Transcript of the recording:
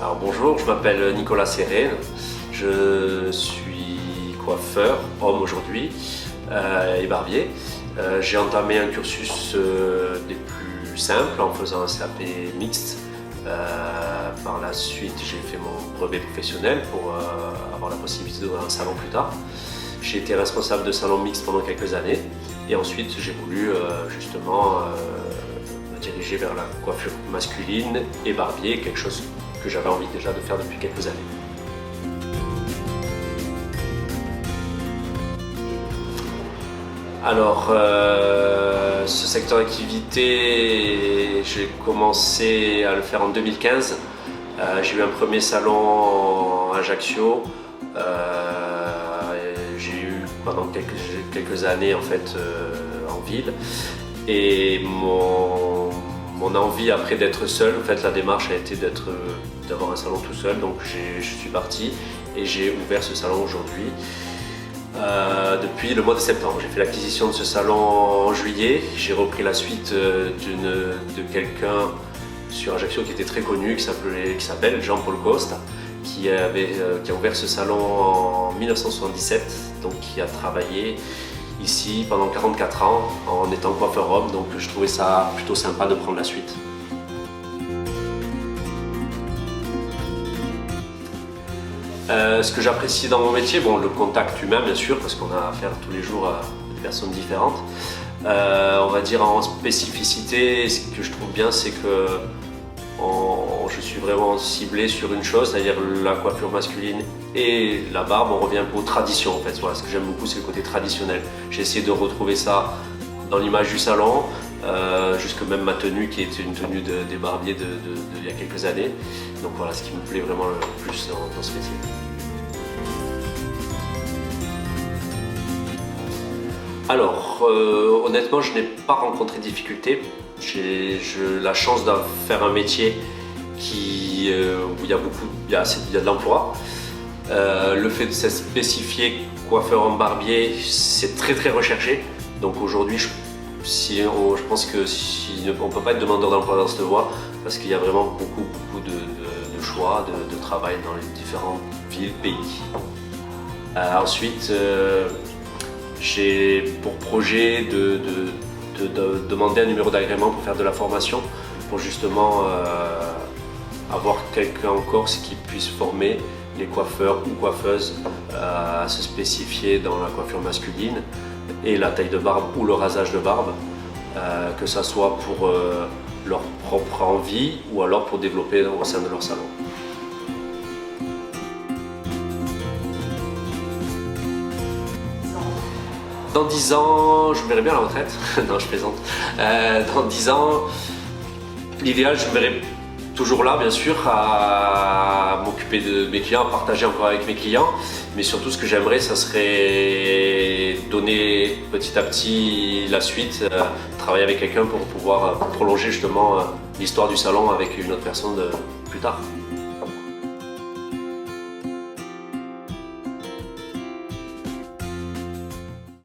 Alors bonjour, je m'appelle Nicolas Sérène, je suis coiffeur, homme aujourd'hui, et barbier. J'ai entamé un cursus des plus simples en faisant un CAP mixte. Par la suite, j'ai fait mon brevet professionnel pour avoir la possibilité d'ouvrir un salon plus tard. J'ai été responsable de salon mixte pendant quelques années et ensuite j'ai voulu justement me diriger vers la coiffure masculine et barbier, quelque chose que j'avais envie déjà de faire depuis quelques années. Alors, ce secteur d'activité, j'ai commencé à le faire en 2015. J'ai eu un premier salon à Ajaccio. J'ai eu pendant quelques années en fait en ville. Et mon envie après d'être seul, en fait la démarche a été d'avoir un salon tout seul. Donc je suis parti et j'ai ouvert ce salon aujourd'hui. Depuis le mois de septembre. J'ai fait l'acquisition de ce salon en juillet. J'ai repris la suite de quelqu'un sur Ajaccio qui était très connu, qui s'appelle Jean-Paul Costa, qui a ouvert ce salon en 1977, donc qui a travaillé ici pendant 44 ans en étant coiffeur homme, donc je trouvais ça plutôt sympa de prendre la suite. Ce que j'apprécie dans mon métier, bon, le contact humain bien sûr, parce qu'on a affaire tous les jours à des personnes différentes. On va dire en spécificité, ce que je trouve bien, c'est que je suis vraiment ciblé sur une chose, c'est-à-dire la coiffure masculine et la barbe. On revient un peu aux traditions en fait. Voilà, ce que j'aime beaucoup, c'est le côté traditionnel. J'ai essayé de retrouver ça dans l'image du salon, jusque même ma tenue qui était une tenue des barbiers il y a quelques années. Donc voilà ce qui me plaît vraiment le plus dans ce métier. Alors, honnêtement, je n'ai pas rencontré de difficultés. J'ai la chance de faire un métier où il y a de l'emploi. Le fait de se spécifier coiffeur en barbier, c'est très recherché. Donc aujourd'hui, je pense que on ne peut pas être demandeur d'emploi dans cette voie parce qu'il y a vraiment beaucoup de choix, de travail dans les différentes villes, pays. Ensuite, j'ai pour projet de demander un numéro d'agrément pour faire de la formation, pour justement avoir quelqu'un en Corse qui puisse former les coiffeurs ou coiffeuses à se spécifier dans la coiffure masculine et la taille de barbe ou le rasage de barbe, que ça soit pour leur propre envie ou alors pour développer au sein de leur salon. Dans 10 ans, je me verrai bien à la retraite. Non, je plaisante. Dans 10 ans, l'idéal, je me verrai toujours là, bien sûr, à m'occuper de mes clients, à partager encore avec mes clients. Mais surtout, ce que j'aimerais, ça serait donner petit à petit la suite, travailler avec quelqu'un pour pouvoir prolonger justement l'histoire du salon avec une autre personne plus tard.